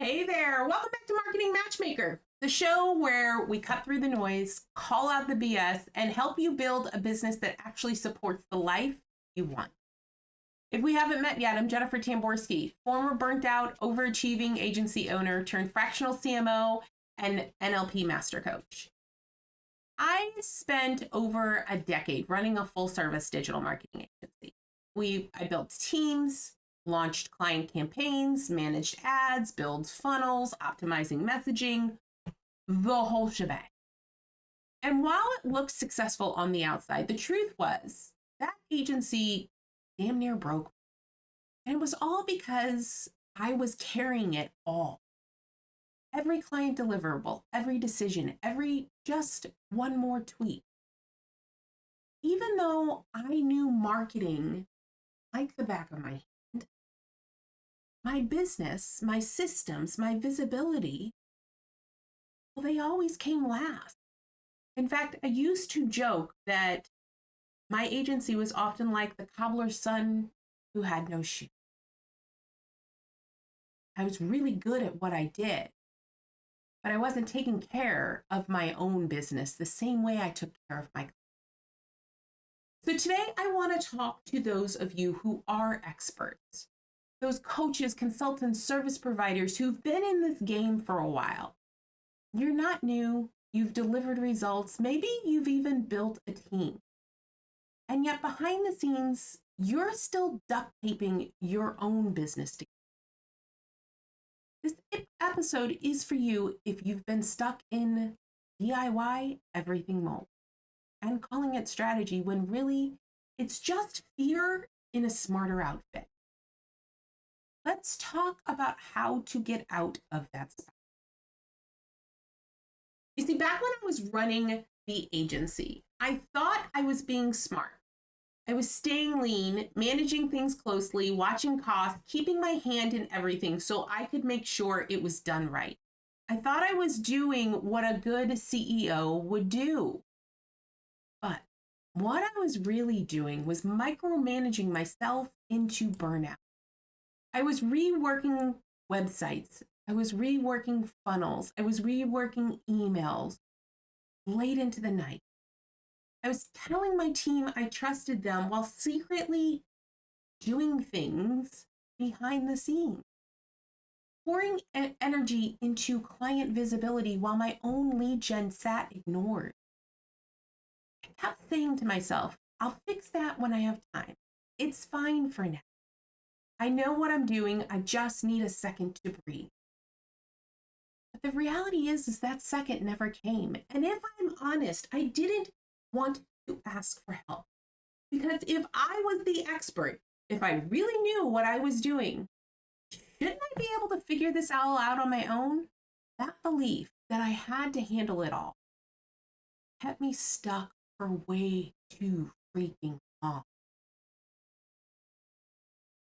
Hey there, welcome back to Marketing Matchmaker, the show where we cut through the noise, call out the BS, and help you build a business that actually supports the life you want. If we haven't met yet, I'm Jennifer Tamborski, former burnt out, overachieving agency owner turned fractional CMO and NLP master coach. I spent over a decade running a full service digital marketing agency. I built teams, launched client campaigns, managed ads, built funnels, optimizing messaging, the whole shebang. And while it looked successful on the outside, the truth was that agency damn near broke. And it was all because I was carrying it all. Every client deliverable, every decision, every just one more tweet. Even though I knew marketing like the back of my hand, my business, my systems, my visibility, well, they always came last. In fact, I used to joke that my agency was often like the cobbler's son who had no shoes. I was really good at what I did, but I wasn't taking care of my own business the same way I took care of my clients. So today I want to talk to those of you who are experts, those coaches, consultants, service providers who've been in this game for a while. You're not new, you've delivered results, maybe you've even built a team. And yet behind the scenes, you're still duct taping your own business together. This episode is for you if you've been stuck in DIY everything mode and calling it strategy when really it's just fear in a smarter outfit. Let's talk about how to get out of that spot. You see, back when I was running the agency, I thought I was being smart. I was staying lean, managing things closely, watching costs, keeping my hand in everything so I could make sure it was done right. I thought I was doing what a good CEO would do. But what I was really doing was micromanaging myself into burnout. I was reworking websites. I was reworking funnels. I was reworking emails late into the night. I was telling my team I trusted them while secretly doing things behind the scenes, pouring energy into client visibility while my own lead gen sat ignored. I kept saying to myself, I'll fix that when I have time. It's fine for now. I know what I'm doing. I just need a second to breathe. But the reality is that second never came. And if I'm honest, I didn't want to ask for help. Because if I was the expert, if I really knew what I was doing, shouldn't I be able to figure this all out on my own? That belief that I had to handle it all kept me stuck for way too freaking long.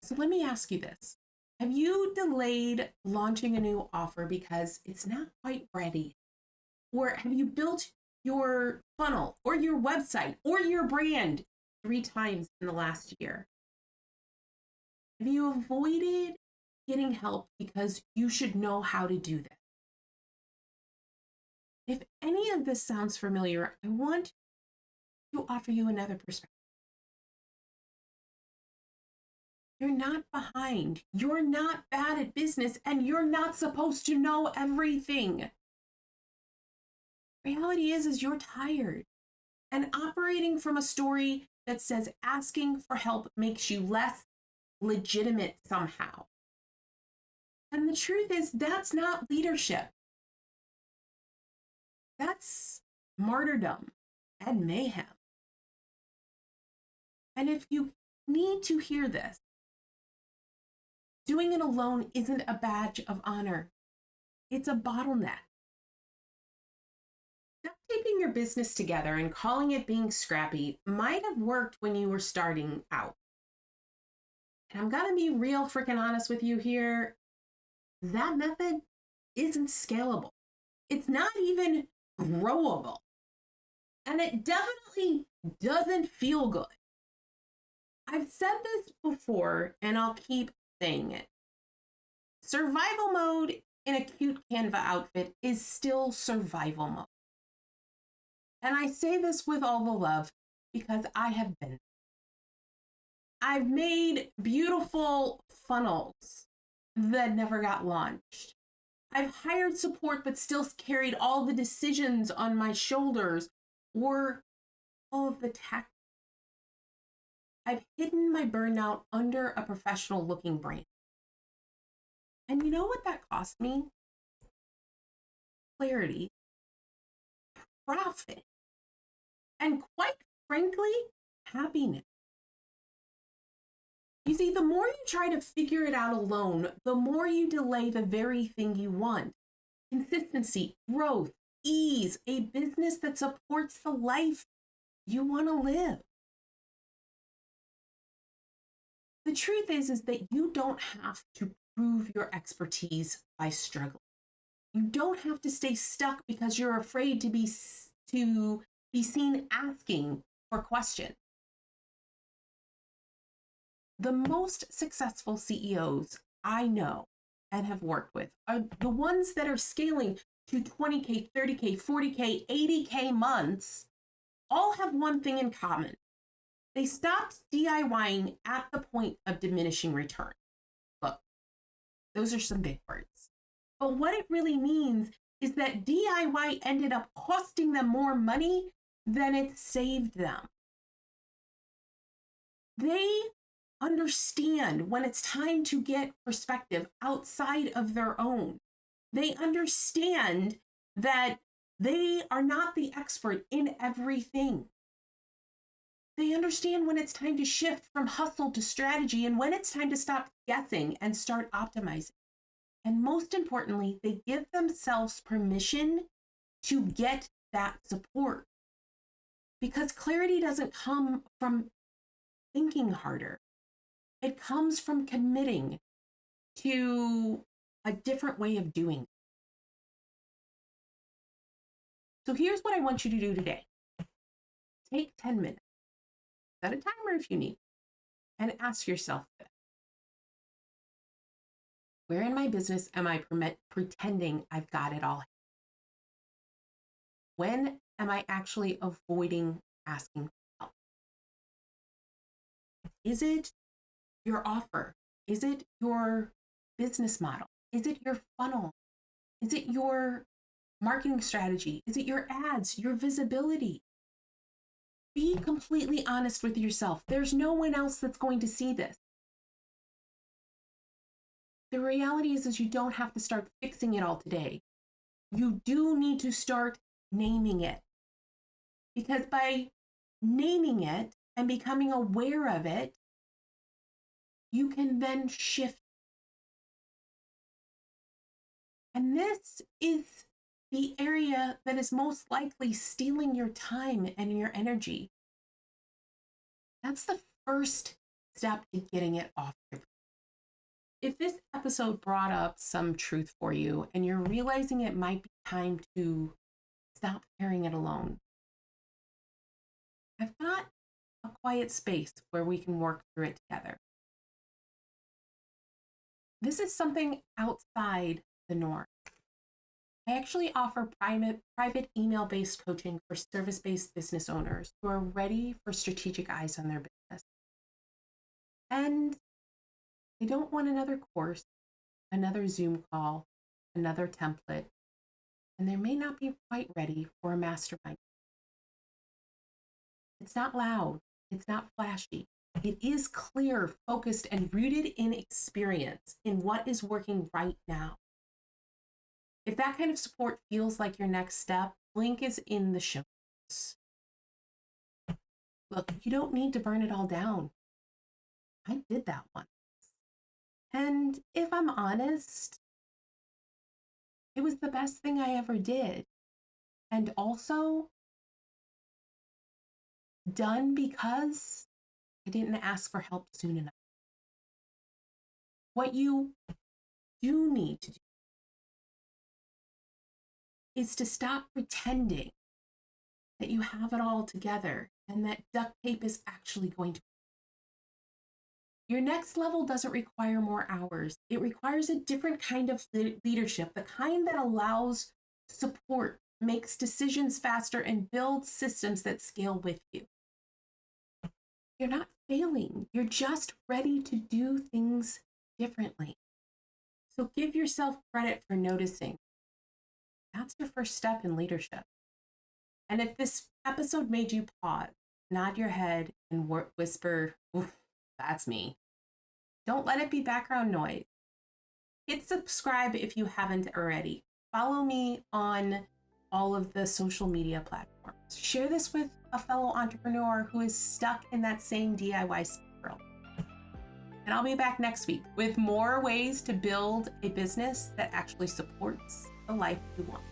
So let me ask you this. Have you delayed launching a new offer because it's not quite ready? Or have you built your funnel or your website or your brand 3 times in the last year? Have you avoided getting help because you should know how to do this? If any of this sounds familiar, I want to offer you another perspective. You're not behind. You're not bad at business, and you're not supposed to know everything. Reality is you're tired. And operating from a story that says asking for help makes you less legitimate somehow. And the truth is that's not leadership. That's martyrdom and mayhem. And if you need to hear this, doing it alone isn't a badge of honor. It's a bottleneck. Duct taping your business together and calling it being scrappy might have worked when you were starting out. And I'm gonna be real freaking honest with you here. That method isn't scalable. It's not even growable. And it definitely doesn't feel good. I've said this before, and I'll keep saying it. Survival mode in a cute Canva outfit is still survival mode. And I say this with all the love because I have been. I've made beautiful funnels that never got launched. I've hired support but still carried all the decisions on my shoulders or all of the tech. I've hidden my burnout under a professional looking brand. And you know what that cost me? Clarity, profit, and quite frankly, happiness. You see, the more you try to figure it out alone, the more you delay the very thing you want. Consistency, growth, ease, a business that supports the life you want to live. The truth is that you don't have to prove your expertise by struggling. You don't have to stay stuck because you're afraid to be seen asking for questions. The most successful CEOs I know and have worked with are the ones that are scaling to 20K, 30K, 40K, 80K months, all have one thing in common. They stopped DIYing at the point of diminishing return. Look, those are some big words. But what it really means is that DIY ended up costing them more money than it saved them. They understand when it's time to get perspective outside of their own. They understand that they are not the expert in everything. They understand when it's time to shift from hustle to strategy and when it's time to stop guessing and start optimizing. And most importantly, they give themselves permission to get that support. Because clarity doesn't come from thinking harder. It comes from committing to a different way of doing it. So here's what I want you to do today. Take 10 minutes, set a timer if you need, and ask yourself this. Where in my business am I pretending I've got it all? When am I actually avoiding asking for help? Is it your offer? Is it your business model? Is it your funnel? Is it your marketing strategy? Is it your ads, your visibility? Be completely honest with yourself. There's no one else that's going to see this. The reality is you don't have to start fixing it all today. You do need to start naming it. Because by naming it and becoming aware of it, you can then shift. And this is the area that is most likely stealing your time and your energy. That's the first step to getting it off your plate. If this episode brought up some truth for you and you're realizing it might be time to stop carrying it alone, I've got a quiet space where we can work through it together. This is something outside the norm. I actually offer private email-based coaching for service-based business owners who are ready for strategic eyes on their business. And they don't want another course, another Zoom call, another template, and they may not be quite ready for a mastermind. It's not loud, it's not flashy. It is clear, focused, and rooted in experience in what is working right now. If that kind of support feels like your next step, link is in the show notes. Look, you don't need to burn it all down. I did that once. And if I'm honest, it was the best thing I ever did. And also done because I didn't ask for help soon enough. What you do need to do is to stop pretending that you have it all together and that duct tape is actually going to. Your next level doesn't require more hours. It requires a different kind of leadership, the kind that allows support, makes decisions faster, and builds systems that scale with you. You're not failing. You're just ready to do things differently. So give yourself credit for noticing. That's your first step in leadership. And if this episode made you pause, nod your head, and whisper, "Oof, that's me." Don't let it be background noise. Hit subscribe if you haven't already. Follow me on all of the social media platforms. Share this with a fellow entrepreneur who is stuck in that same DIY spiral. And I'll be back next week with more ways to build a business that actually supports the life you want.